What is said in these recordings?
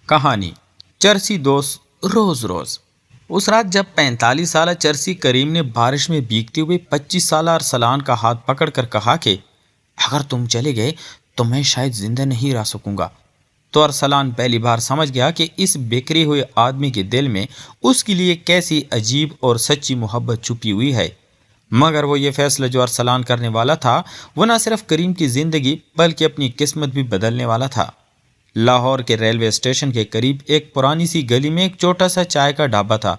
کہانی چرسی دوست روز روز۔ اس رات جب 45 سالہ چرسی کریم نے بارش میں بھیگتے ہوئے 25 سالہ ارسلان کا ہاتھ پکڑ کر کہا کہ اگر تم چلے گئے تو میں شاید زندہ نہیں رہ سکوں گا، تو ارسلان پہلی بار سمجھ گیا کہ اس بکھرے ہوئے آدمی کے دل میں اس کے لیے کیسی عجیب اور سچی محبت چھپی ہوئی ہے۔ مگر وہ یہ فیصلہ جو ارسلان کرنے والا تھا وہ نہ صرف کریم کی زندگی بلکہ اپنی قسمت بھی بدلنے والا تھا۔ لاہور کے ریلوے اسٹیشن کے قریب ایک پرانی سی گلی میں ایک چھوٹا سا چائے کا ڈھابہ تھا،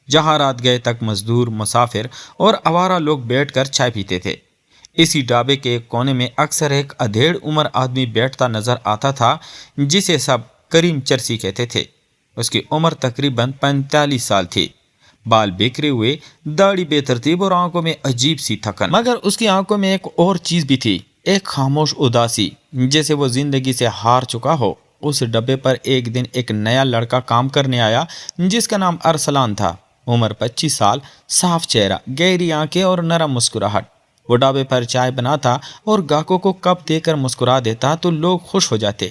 جہاں رات گئے تک مزدور، مسافر اور آوارہ لوگ بیٹھ کر چائے پیتے تھے۔ اسی ڈھابے کے ایک کونے میں اکثر ایک ادھیڑ عمر آدمی بیٹھتا نظر آتا تھا، جسے سب کریم چرسی کہتے تھے۔ اس کی عمر تقریباً 45 سال تھی، بال بکھرے ہوئے، داڑھی بے ترتیب اور آنکھوں میں عجیب سی تھکن۔ مگر اس کی آنکھوں میں ایک اور چیز بھی تھی، ایک خاموش اداسی، جیسے وہ زندگی سے ہار چکا ہو۔ اس ڈبے پر ایک دن ایک نیا لڑکا کام کرنے آیا جس کا نام ارسلان تھا۔ عمر 25 سال، صاف چہرہ، گہری آنکھیں اور نرم مسکراہٹ۔ وہ ڈھابے پر چائے بناتا اور گاہکوں کو کپ دے کر مسکرا دیتا تو لوگ خوش ہو جاتے۔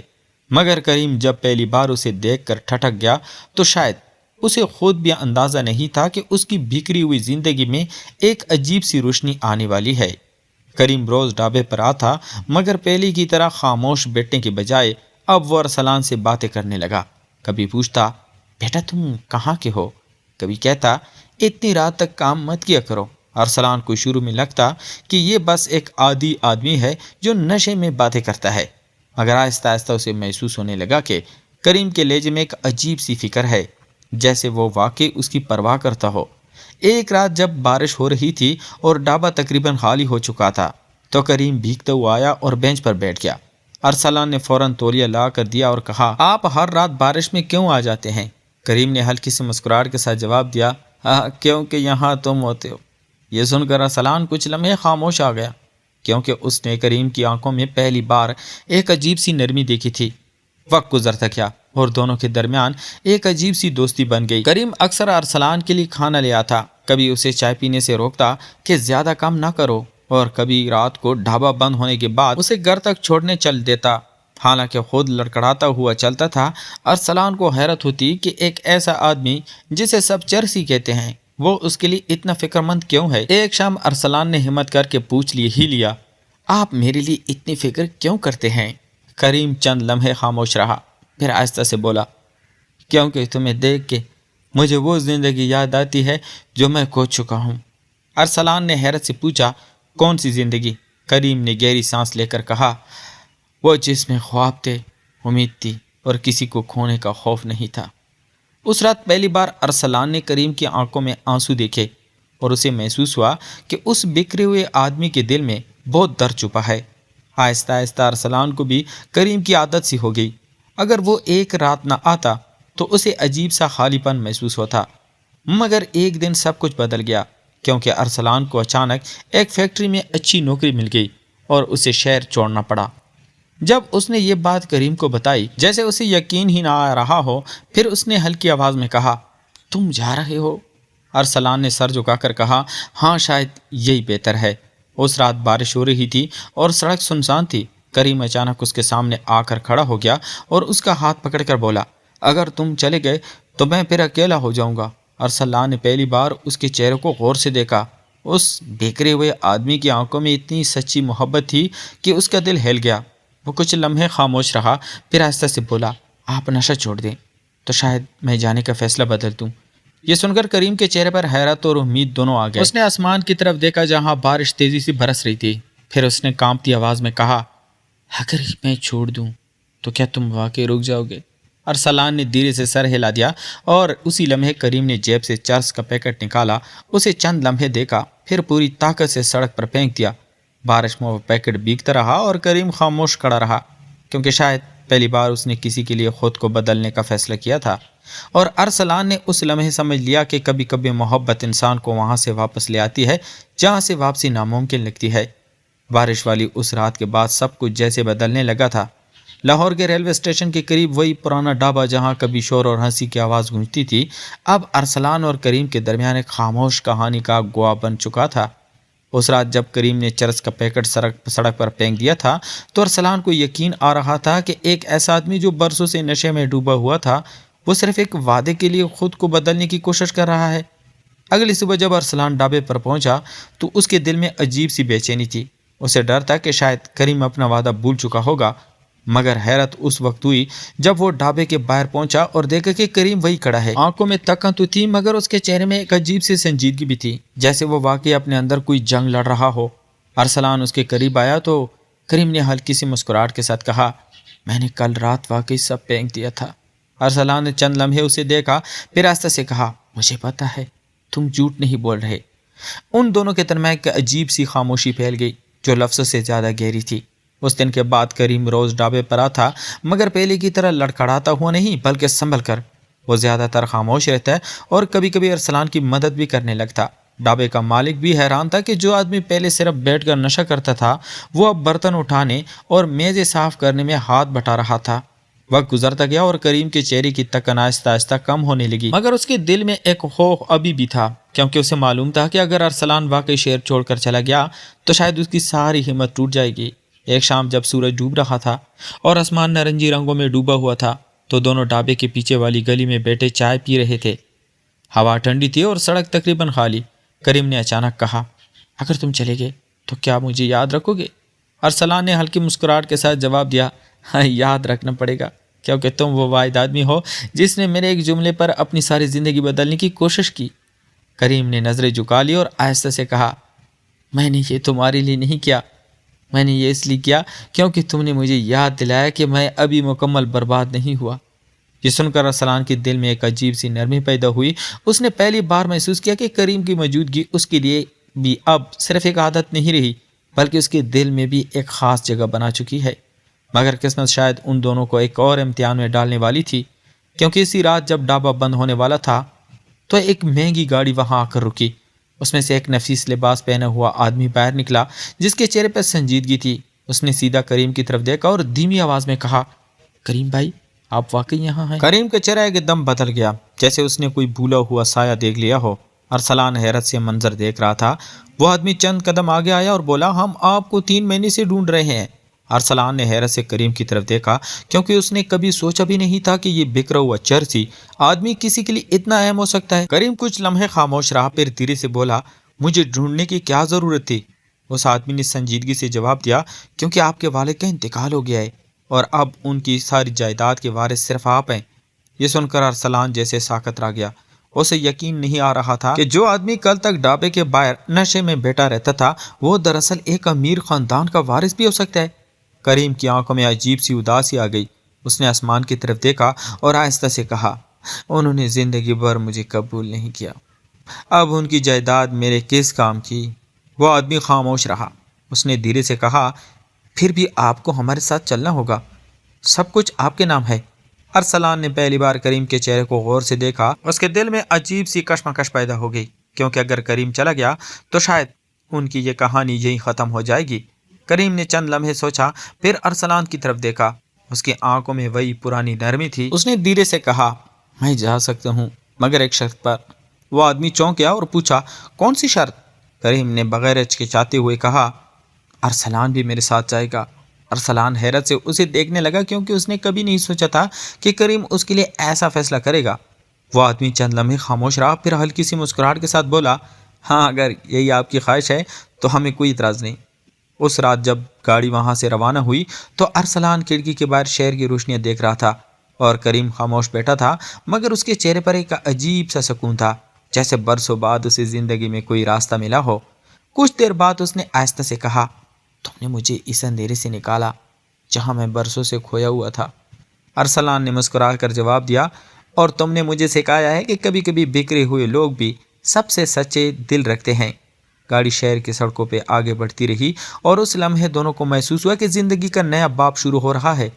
مگر کریم جب پہلی بار اسے دیکھ کر ٹھٹک گیا تو شاید اسے خود بھی اندازہ نہیں تھا کہ اس کی بکھری ہوئی زندگی میں ایک عجیب سی روشنی آنے والی ہے۔ کریم روز ڈھابے پر آتا، مگر پہلے کی طرح خاموش بیٹھنے کے بجائے اب وہ ارسلان سے باتیں کرنے لگا۔ کبھی پوچھتا، بیٹا تم کہاں کے ہو؟ کبھی کہتا، اتنی رات تک کام مت کیا کرو۔ ارسلان کو شروع میں لگتا کہ یہ بس ایک عادی آدمی ہے جو نشے میں باتیں کرتا ہے، مگر آہستہ آہستہ اسے محسوس ہونے لگا کہ کریم کے لہجے میں ایک عجیب سی فکر ہے، جیسے وہ واقعی اس کی پرواہ کرتا ہو۔ ایک رات جب بارش ہو رہی تھی اور ڈھابہ تقریباً خالی ہو چکا تھا تو کریم بھیگتا ہوا آیا اور بینچ پر بیٹھ گیا۔ ارسلان نے فوراً تولیہ لا کر دیا اور کہا، آپ ہر رات بارش میں کیوں آ جاتے ہیں؟ کریم نے ہلکی سی مسکراہٹ کے ساتھ جواب دیا، کیونکہ یہاں تم ہوتے ہو۔ یہ سن کر ارسلان کچھ لمحے خاموش آ گیا، کیونکہ اس نے کریم کی آنکھوں میں پہلی بار ایک عجیب سی نرمی دیکھی تھی۔ وقت گزرتا گیا اور دونوں کے درمیان ایک عجیب سی دوستی بن گئی۔ کریم اکثر ارسلان کے لیے کھانا لے آتا، کبھی اسے چائے پینے سے روکتا کہ زیادہ کام نہ کرو، اور کبھی رات کو ڈھابہ بند ہونے کے بعد اسے گھر تک چھوڑنے چل دیتا۔ حالانکہ خود لڑکڑاتا ہوا چلتا تھا، ارسلان کو حیرت ہوتی کہ ایک ایسا آدمی جسے سب چرسی کہتے ہیں وہ اس کے لیے اتنا فکر مند کیوں ہے۔ ایک شام ارسلان نے ہمت کر کے پوچھ لیا، آپ میرے لیے اتنی فکر کیوں کرتے ہیں؟ کریم چند لمحے خاموش رہا، پھر آہستہ سے بولا، کیونکہ تمہیں دیکھ کے مجھے وہ زندگی یاد آتی ہے جو میں کھو چکا ہوں۔ ارسلان نے حیرت سے پوچھا، کون سی زندگی؟ کریم نے گہری سانس لے کر کہا، وہ جس میں خواب تھے، امید تھی اور کسی کو کھونے کا خوف نہیں تھا۔ اس رات پہلی بار ارسلان نے کریم کی آنکھوں میں آنسو دیکھے اور اسے محسوس ہوا کہ اس بکھرے ہوئے آدمی کے دل میں بہت درد چھپا ہے۔ آہستہ آہستہ ارسلان کو بھی کریم کی عادت سی ہو گئی۔ اگر وہ ایک رات نہ آتا تو اسے عجیب سا خالی پن محسوس ہوتا۔ مگر ایک دن سب کچھ بدل گیا، کیونکہ ارسلان کو اچانک ایک فیکٹری میں اچھی نوکری مل گئی اور اسے شہر چھوڑنا پڑا۔ جب اس نے یہ بات کریم کو بتائی، جیسے اسے یقین ہی نہ آ رہا ہو، پھر اس نے ہلکی آواز میں کہا، تم جا رہے ہو؟ ارسلان نے سر جھکا کر کہا، ہاں شاید یہی بہتر ہے۔ اس رات بارش ہو رہی تھی اور سڑک سنسان تھی۔ کریم اچانک اس کے سامنے آ کر کھڑا ہو گیا اور اس کا ہاتھ پکڑ کر بولا، اگر تم چلے گئے تو میں پھر اکیلا ہو جاؤں گا۔ ارسلان نے پہلی بار اس کے چہرے کو غور سے دیکھا۔ اس بکھرے ہوئے آدمی کی آنکھوں میں اتنی سچی محبت تھی کہ اس کا دل ہل گیا۔ وہ کچھ لمحے خاموش رہا، پھر آہستہ سے بولا، آپ نشہ چھوڑ دیں تو شاید میں جانے کا فیصلہ بدل دوں۔ یہ سن کر کریم کے چہرے پر حیرت اور امید دونوں آ گئے۔ اس نے آسمان کی طرف دیکھا جہاں بارش تیزی سے برس رہی تھی، پھر اس نے کانپتی آواز میں کہا، اگر میں چھوڑ دوں تو کیا تم واقعی رک جاؤ گے؟ ارسلان نے دھیرے سے سر ہلا دیا اور اسی لمحے کریم نے جیب سے چرس کا پیکٹ نکالا، اسے چند لمحے دیکھا، پھر پوری طاقت سے سڑک پر پھینک دیا۔ بارش میں وہ پیکٹ بھیگتا رہا اور کریم خاموش کھڑا رہا، کیونکہ شاید پہلی بار اس نے کسی کے لیے خود کو بدلنے کا فیصلہ کیا تھا۔ اور ارسلان نے اس لمحے سمجھ لیا کہ کبھی کبھی محبت انسان کو وہاں سے واپس لے آتی ہے جہاں سے واپسی ناممکن لگتی ہے۔ بارش والی اس رات کے بعد سب کچھ جیسے بدلنے لگا تھا۔ لاہور کے ریلوے اسٹیشن کے قریب وہی پرانا ڈھابہ جہاں کبھی شور اور ہنسی کی آواز گونجتی تھی، اب ارسلان اور کریم کے درمیان ایک خاموش کہانی کا گواہ بن چکا تھا۔ اس رات جب کریم نے چرس کا پیکٹ سڑک پر پھینک دیا تھا تو ارسلان کو یقین آ رہا تھا کہ ایک ایسا آدمی جو برسوں سے نشے میں ڈوبا ہوا تھا وہ صرف ایک وعدے کے لیے خود کو بدلنے کی کوشش کر رہا ہے۔ اگلی صبح جب ارسلان ڈھابے پر پہنچا تو اس کے دل میں عجیب سی بے چینی تھی۔ اسے ڈر تھا کہ شاید کریم اپنا وعدہ بھول چکا ہوگا، مگر حیرت اس وقت ہوئی جب وہ ڈھابے کے باہر پہنچا اور دیکھا کہ کریم وہی کھڑا ہے۔ آنکھوں میں تکن تو تھی مگر اس کے چہرے میں ایک عجیب سی سنجیدگی بھی تھی، جیسے وہ واقعی اپنے اندر کوئی جنگ لڑ رہا ہو۔ ارسلان اس کے قریب آیا تو کریم نے ہلکی سی مسکراہٹ کے ساتھ کہا، میں نے کل رات واقعی سب پھینک دیا تھا۔ ارسلان نے چند لمحے اسے دیکھا، پھر آہستہ سے کہا، مجھے پتہ ہے تم جھوٹ نہیں بول رہے۔ ان دونوں کے درمیان ایک عجیب سی خاموشی پھیل گئی جو لفظوں سے زیادہ گہری تھی۔ اس دن کے بعد کریم روز ڈھابے پر آتا، مگر پہلے کی طرح لڑکھڑاتا ہوا نہیں بلکہ سنبھل کر۔ وہ زیادہ تر خاموش رہتا ہے اور کبھی کبھی ارسلان کی مدد بھی کرنے لگتا۔ ڈھابے کا مالک بھی حیران تھا کہ جو آدمی پہلے صرف بیٹھ کر نشہ کرتا تھا وہ اب برتن اٹھانے اور میزیں صاف کرنے میں ہاتھ بٹا رہا تھا۔ وقت گزرتا گیا اور کریم کے چہرے کی تکن آہستہ آہستہ کم ہونے لگی، مگر اس کے دل میں ایک خوف ابھی بھی تھا، کیونکہ اسے معلوم تھا کہ اگر ارسلان واقعی شہر چھوڑ کر چلا گیا تو شاید اس کی ساری ہمت ٹوٹ جائے گی۔ ایک شام جب سورج ڈوب رہا تھا اور آسمان نارنجی رنگوں میں ڈوبا ہوا تھا تو دونوں ڈھابے کے پیچھے والی گلی میں بیٹھے چائے پی رہے تھے۔ ہوا ٹھنڈی تھی اور سڑک تقریباً خالی۔ کریم نے اچانک کہا، اگر تم چلے گئے تو کیا مجھے یاد رکھو گے؟ ارسلان نے ہلکی مسکراہٹ کے ساتھ جواب دیا، ہاں یاد رکھنا پڑے گا، کیونکہ تم وہ واحد آدمی ہو جس نے میرے ایک جملے پر اپنی ساری زندگی بدلنے کی کوشش کی۔ کریم نے نظریں جھکا لی اور آہستہ سے کہا، میں نے یہ تمہارے لیے نہیں کیا، میں نے یہ اس لیے کیا کیونکہ تم نے مجھے یاد دلایا کہ میں ابھی مکمل برباد نہیں ہوا۔ یہ سن کر ارسلان کے دل میں ایک عجیب سی نرمی پیدا ہوئی۔ اس نے پہلی بار محسوس کیا کہ کریم کی موجودگی اس کے لیے بھی اب صرف ایک عادت نہیں رہی بلکہ اس کے دل میں بھی ایک خاص جگہ بنا چکی ہے۔ مگر قسمت شاید ان دونوں کو ایک اور امتحان میں ڈالنے والی تھی، کیونکہ اسی رات جب ڈھابہ بند ہونے والا تھا تو ایک مہنگی گاڑی وہاں آ کر رکی۔ اس میں سے ایک نفیس لباس پہنا ہوا آدمی باہر نکلا جس کے چہرے پر سنجیدگی تھی۔ اس نے سیدھا کریم کی طرف دیکھا اور دھیمی آواز میں کہا، کریم بھائی آپ واقعی یہاں ہیں؟ کریم کا چہرہ ایک دم بدل گیا، جیسے اس نے کوئی بھولا ہوا سایہ دیکھ لیا ہو۔ ارسلان حیرت سے منظر دیکھ رہا تھا۔ وہ آدمی چند قدم آگے آیا اور بولا، ہم آپ کو 3 مہینے سے ڈھونڈ رہے ہیں۔ ارسلان نے حیرت سے کریم کی طرف دیکھا، کیونکہ اس نے کبھی سوچا بھی نہیں تھا کہ یہ بکھرا ہوا چرسی آدمی کسی کے لیے اتنا اہم ہو سکتا ہے۔ کریم کچھ لمحے خاموش رہا، پھر دھیرے سے بولا، مجھے ڈھونڈنے کی کیا ضرورت تھی؟ اس آدمی نے سنجیدگی سے جواب دیا، کیونکہ آپ کے والد کا انتقال ہو گیا ہے اور اب ان کی ساری جائیداد کے وارث صرف آپ ہیں۔ یہ سن کر ارسلان جیسے ساکت رہ گیا۔ اسے یقین نہیں آ رہا تھا کہ جو آدمی کل تک ڈھابے کے باہر نشے میں بیٹھا رہتا تھا وہ دراصل ایک امیر خاندان کا وارث بھی ہو سکتا ہے۔ کریم کی آنکھوں میں عجیب سی اداسی آ گئی۔ اس نے آسمان کی طرف دیکھا اور آہستہ سے کہا، انہوں نے زندگی بھر مجھے قبول نہیں کیا، اب ان کی جائیداد میرے کس کام کی؟ وہ آدمی خاموش رہا۔ اس نے دھیرے سے کہا، پھر بھی آپ کو ہمارے ساتھ چلنا ہوگا، سب کچھ آپ کے نام ہے۔ ارسلان نے پہلی بار کریم کے چہرے کو غور سے دیکھا۔ اس کے دل میں عجیب سی کشمکش پیدا ہو گئی، کیونکہ اگر کریم چلا گیا تو شاید ان کی یہ کہانی یہیں ختم ہو جائے گی۔ کریم نے چند لمحے سوچا، پھر ارسلان کی طرف دیکھا۔ اس کی آنکھوں میں وہی پرانی نرمی تھی۔ اس نے دھیرے سے کہا، میں جا سکتا ہوں مگر ایک شرط پر۔ وہ آدمی چونک گیا اور پوچھا، کون سی شرط؟ کریم نے بغیر ہچکچاتے ہوئے کہا، ارسلان بھی میرے ساتھ جائے گا۔ ارسلان حیرت سے اسے دیکھنے لگا، کیونکہ اس نے کبھی نہیں سوچا تھا کہ کریم اس کے لیے ایسا فیصلہ کرے گا۔ وہ آدمی چند لمحے خاموش رہا، پھر ہلکی سی مسکراہٹ کے ساتھ بولا، ہاں اگر یہی آپ کی خواہش ہے تو ہمیں کوئی اعتراض نہیں۔ اس رات جب گاڑی وہاں سے روانہ ہوئی تو ارسلان کھڑکی کے باہر شہر کی روشنیاں دیکھ رہا تھا اور کریم خاموش بیٹھا تھا، مگر اس کے چہرے پر ایک عجیب سا سکون تھا، جیسے برسوں بعد اسے زندگی میں کوئی راستہ ملا ہو۔ کچھ دیر بعد اس نے آہستہ سے کہا، تم نے مجھے اس اندھیرے سے نکالا جہاں میں برسوں سے کھویا ہوا تھا۔ ارسلان نے مسکرا کر جواب دیا، اور تم نے مجھے سکھایا ہے کہ کبھی کبھی بکھرے ہوئے لوگ بھی سب سے سچے دل رکھتے ہیں۔ گاڑی شہر کی سڑکوں پہ آگے بڑھتی رہی اور اس لمحے دونوں کو محسوس ہوا کہ زندگی کا نیا باب شروع ہو رہا ہے،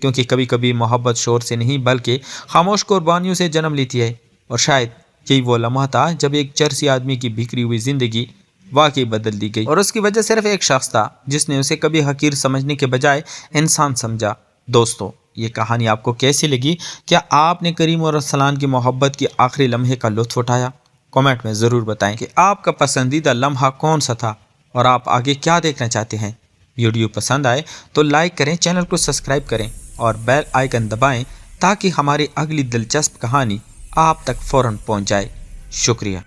کیونکہ کبھی کبھی محبت شور سے نہیں بلکہ خاموش قربانیوں سے جنم لیتی ہے، اور شاید یہی وہ لمحہ تھا جب ایک چرسی آدمی کی بکھری ہوئی زندگی واقعی بدل دی گئی، اور اس کی وجہ صرف ایک شخص تھا جس نے اسے کبھی حقیر سمجھنے کے بجائے انسان سمجھا۔ دوستو، یہ کہانی آپ کو کیسی لگی؟ کیا آپ نے کریم اور ارسلان کی محبت کی آخری لمحے کا لطف اٹھایا؟ کمنٹ میں ضرور بتائیں کہ آپ کا پسندیدہ لمحہ کون سا تھا۔ اور آپ آگے کیا دیکھنا چاہتے ہیں۔ ویڈیو پسند آئے تو لائک کریں، چینل کو سبسکرائب کریں اور بیل آئیکن دبائیں تاکہ ہماری اگلی دلچسپ کہانی آپ تک فوراً پہنچ جائے۔ شکریہ۔